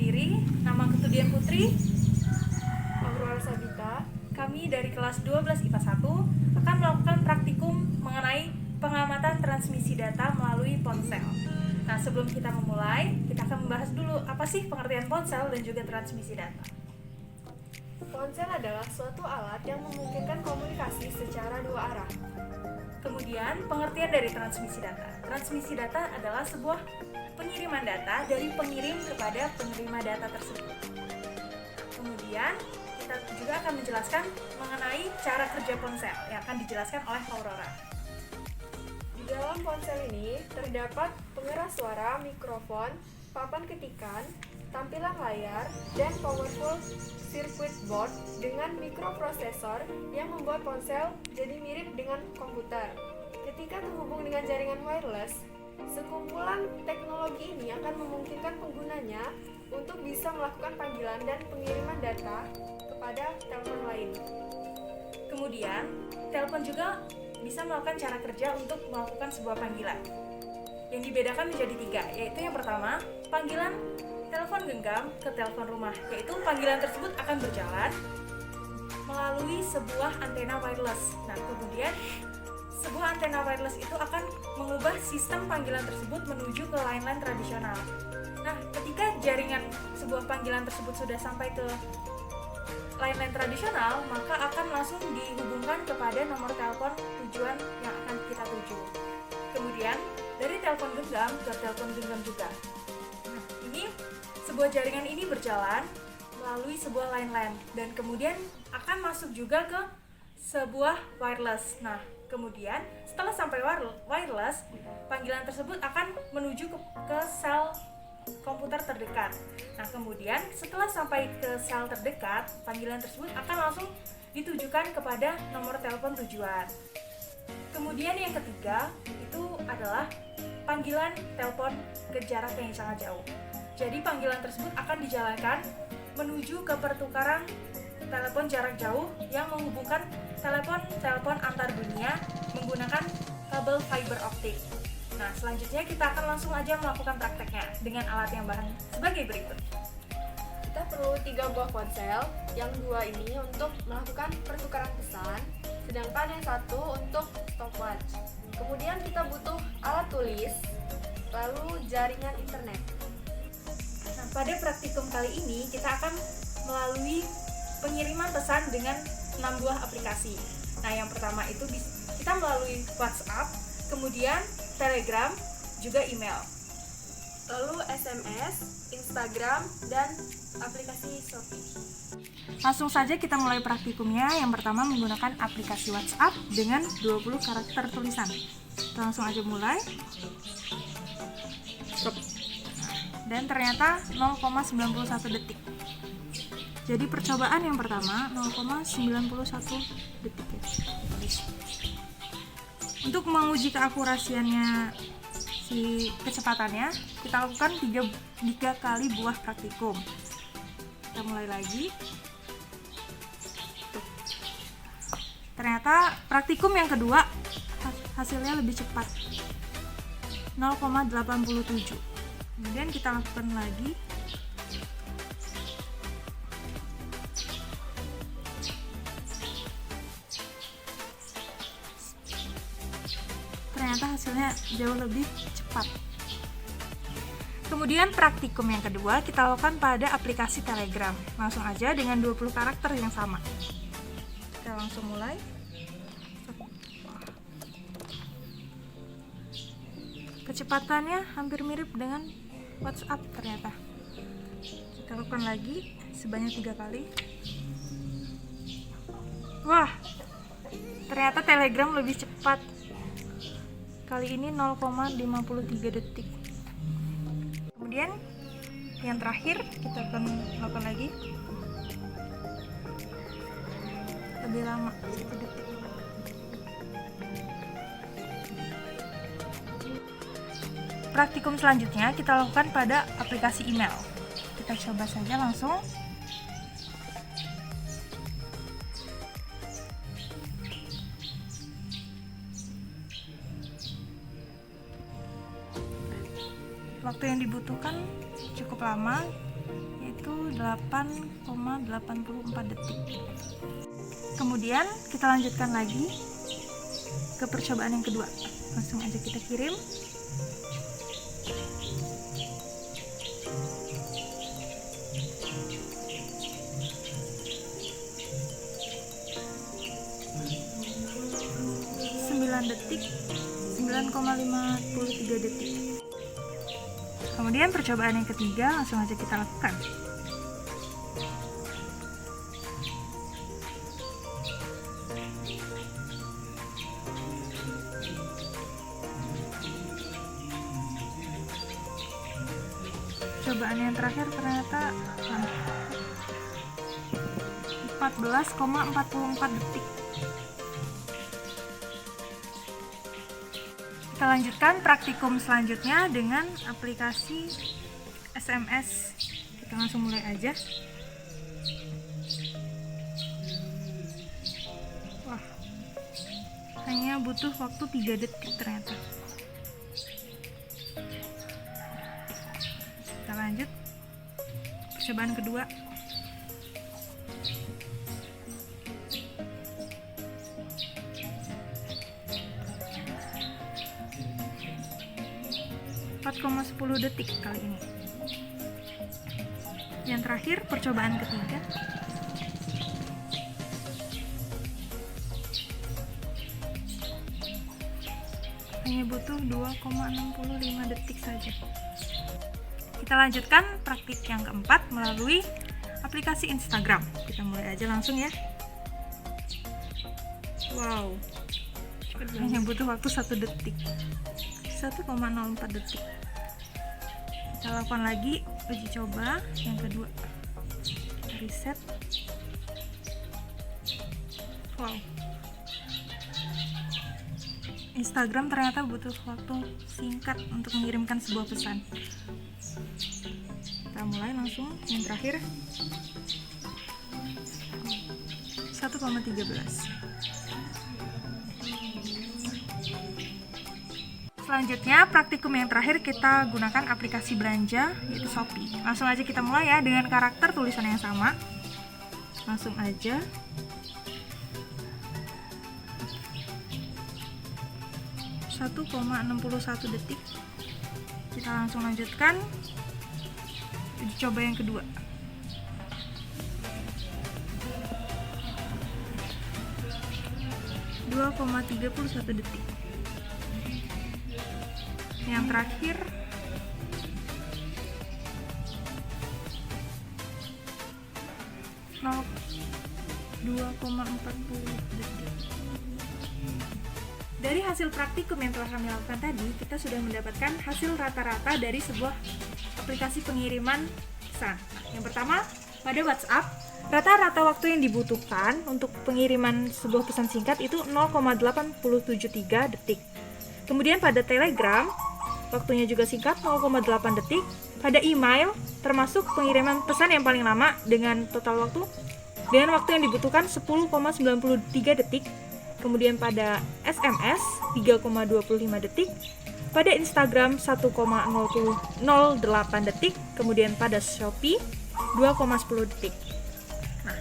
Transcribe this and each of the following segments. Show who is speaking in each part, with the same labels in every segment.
Speaker 1: diri, nama Ketudian Putri,
Speaker 2: Aurora Sabita.
Speaker 1: kami dari kelas 12 IPA 1 akan melakukan praktikum mengenai pengamatan transmisi data melalui ponsel. Nah, sebelum kita memulai, kita akan membahas dulu apa sih pengertian ponsel dan juga transmisi data.
Speaker 2: Ponsel adalah suatu alat yang memungkinkan komunikasi secara dua arah.
Speaker 1: Kemudian, pengertian dari transmisi data. Transmisi data adalah sebuah pengiriman data dari pengirim kepada penerima data tersebut. Kemudian, kita juga akan menjelaskan mengenai cara kerja ponsel yang akan dijelaskan oleh Aurora.
Speaker 2: Di dalam ponsel ini terdapat pengeras suara, mikrofon, papan ketikan, tampilan layar, dan powerful circuit board dengan mikroprosesor yang membuat ponsel jadi mirip dengan komputer. Ketika terhubung dengan jaringan wireless, sekumpulan teknologi ini akan memungkinkan penggunanya untuk bisa melakukan panggilan dan pengiriman data kepada telepon lain.
Speaker 1: Kemudian, telepon juga bisa melakukan cara kerja untuk melakukan sebuah panggilan. Yang dibedakan menjadi 3, yaitu yang pertama, panggilan telepon genggam ke telepon rumah, yaitu panggilan tersebut akan berjalan melalui sebuah antena wireless. Nah, kemudian sebuah antena wireless itu akan mengubah sistem panggilan tersebut menuju ke line-line tradisional. Nah, ketika jaringan sebuah panggilan tersebut sudah sampai ke line-line tradisional, maka akan langsung dihubungkan kepada nomor telepon tujuan yang akan kita tuju. Kemudian, dari telepon genggam ke telepon genggam juga. Nah, ini sebuah jaringan ini berjalan melalui sebuah line-line dan kemudian akan masuk juga ke sebuah wireless. Nah, kemudian setelah sampai wireless, panggilan tersebut akan menuju ke sel komputer terdekat. Nah, kemudian setelah sampai ke sel terdekat, panggilan tersebut akan langsung ditujukan kepada nomor telepon tujuan. Kemudian yang ketiga itu adalah panggilan telepon ke jarak yang sangat jauh. Jadi panggilan tersebut akan dijalankan menuju ke pertukaran telepon jarak jauh yang menghubungkan telepon antar dunia menggunakan kabel fiber optik. Nah, selanjutnya kita akan langsung aja melakukan prakteknya dengan alat yang bahan sebagai berikut.
Speaker 2: Kita perlu 3 buah ponsel, yang 2 ini untuk melakukan pertukaran pesan, sedangkan yang 1 untuk stopwatch. Kemudian kita butuh alat tulis, lalu jaringan internet.
Speaker 1: Nah, pada praktikum kali ini kita akan melalui pengiriman pesan dengan 6 buah aplikasi. Nah, yang pertama itu kita melalui WhatsApp, kemudian Telegram, juga email.
Speaker 2: Lalu SMS, Instagram, dan aplikasi Shopee.
Speaker 1: Langsung saja kita mulai praktikumnya. Yang pertama menggunakan aplikasi WhatsApp dengan 20 karakter tulisan. Kita langsung aja mulai. Stop. Dan ternyata 0,91 detik. Jadi percobaan yang pertama 0,91 detik ya. Untuk menguji keakurasiannya si kecepatannya, kita lakukan 3 kali buah praktikum. Kita mulai lagi. Tuh. Ternyata praktikum yang kedua hasilnya lebih cepat. 0,87. Kemudian kita lakukan lagi. Ternyata hasilnya jauh lebih cepat. Kemudian praktikum yang kedua kita lakukan pada aplikasi Telegram. Langsung aja dengan 20 karakter yang sama. Kita langsung mulai. Kecepatannya hampir mirip dengan WhatsApp ternyata. Kita lakukan lagi sebanyak 3 kali. Wah, ternyata Telegram lebih cepat. Kali ini 0,53 detik. Kemudian yang terakhir kita akan lakukan lagi lebih lama, 1 detik. Praktikum selanjutnya kita lakukan pada aplikasi email. Kita coba saja langsung. Waktu yang dibutuhkan cukup lama, yaitu 8,84 detik. Kemudian kita lanjutkan lagi ke percobaan yang kedua. Langsung aja kita kirim. Detik 9,53 detik. Kemudian percobaan yang ketiga langsung aja kita lakukan. Percobaan yang terakhir ternyata 14,44 detik. Kita lanjutkan praktikum selanjutnya dengan aplikasi SMS. Kita langsung mulai aja. Wah, hanya butuh waktu 3 detik ternyata. Kita lanjut percobaan kedua. .10 detik kali ini. Yang terakhir percobaan ketiga. Hanya butuh 2,65 detik saja. Kita lanjutkan praktik yang keempat melalui aplikasi Instagram. Kita mulai aja langsung ya. Wow, hanya butuh waktu 1 detik, 1,04 detik. Kita lakukan lagi uji coba yang kedua. Kita reset. Wow, Instagram ternyata butuh waktu singkat untuk mengirimkan sebuah pesan. Kita mulai langsung yang terakhir. 1,13. Selanjutnya, praktikum yang terakhir kita gunakan aplikasi belanja, yaitu Shopee. Langsung aja kita mulai ya, dengan karakter tulisan yang sama. Langsung aja. Satu 1,61 detik. Kita langsung lanjutkan uji coba yang kedua. .31 detik. Yang terakhir 2,40 detik. Dari hasil praktikum yang telah kami lakukan tadi, kita sudah mendapatkan hasil rata-rata dari sebuah aplikasi pengiriman pesan. Yang pertama, pada WhatsApp, rata-rata waktu yang dibutuhkan untuk pengiriman sebuah pesan singkat itu 0,873 detik. Kemudian pada Telegram, waktunya juga singkat, 0,8 detik. Pada email, termasuk pengiriman pesan yang paling lama dengan total waktu yang dibutuhkan 10,93 detik. Kemudian pada SMS, 3,25 detik. Pada Instagram, 1,008 detik. Kemudian pada Shopee, 2,10 detik. Nah,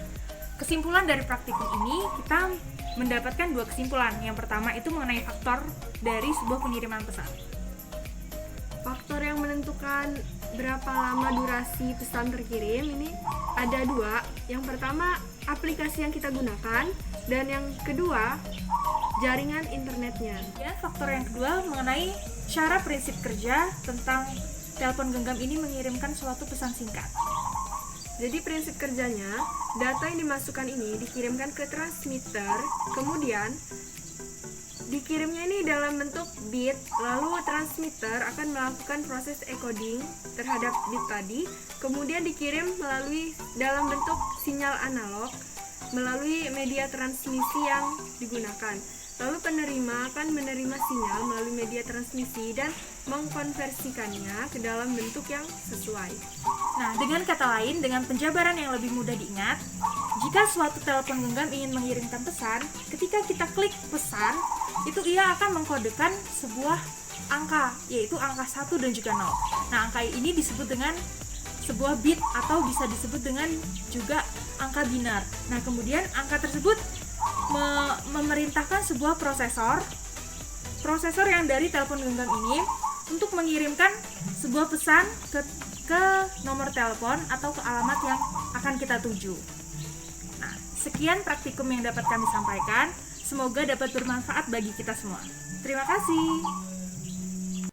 Speaker 1: kesimpulan dari praktikum ini, kita mendapatkan 2 kesimpulan. Yang pertama itu mengenai faktor dari sebuah pengiriman pesan.
Speaker 2: Faktor yang menentukan berapa lama durasi pesan terkirim ini ada 2. Yang pertama, aplikasi yang kita gunakan, dan yang kedua, jaringan internetnya.
Speaker 1: Ya, faktor yang kedua mengenai cara prinsip kerja tentang telepon genggam ini mengirimkan suatu pesan singkat.
Speaker 2: Jadi prinsip kerjanya, data yang dimasukkan ini dikirimkan ke transmitter, kemudian dikirimnya ini dalam bentuk bit, lalu transmitter akan melakukan proses encoding terhadap bit tadi, kemudian dikirim melalui dalam bentuk sinyal analog melalui media transmisi yang digunakan. Lalu penerima akan menerima sinyal melalui media transmisi dan mengkonversikannya ke dalam bentuk yang sesuai.
Speaker 1: Nah, dengan kata lain, dengan penjabaran yang lebih mudah diingat, jika suatu telepon genggam ingin mengirimkan pesan, ketika kita klik pesan, itu ia akan mengkodekan sebuah angka, yaitu angka 1 dan juga 0. Nah, angka ini disebut dengan sebuah bit atau bisa disebut dengan juga angka binar. Nah, kemudian angka tersebut memerintahkan sebuah prosesor yang dari telepon genggam ini untuk mengirimkan sebuah pesan ke nomor telepon atau ke alamat yang akan kita tuju. Nah, sekian praktikum yang dapat kami sampaikan. Semoga dapat bermanfaat bagi kita semua. Terima kasih.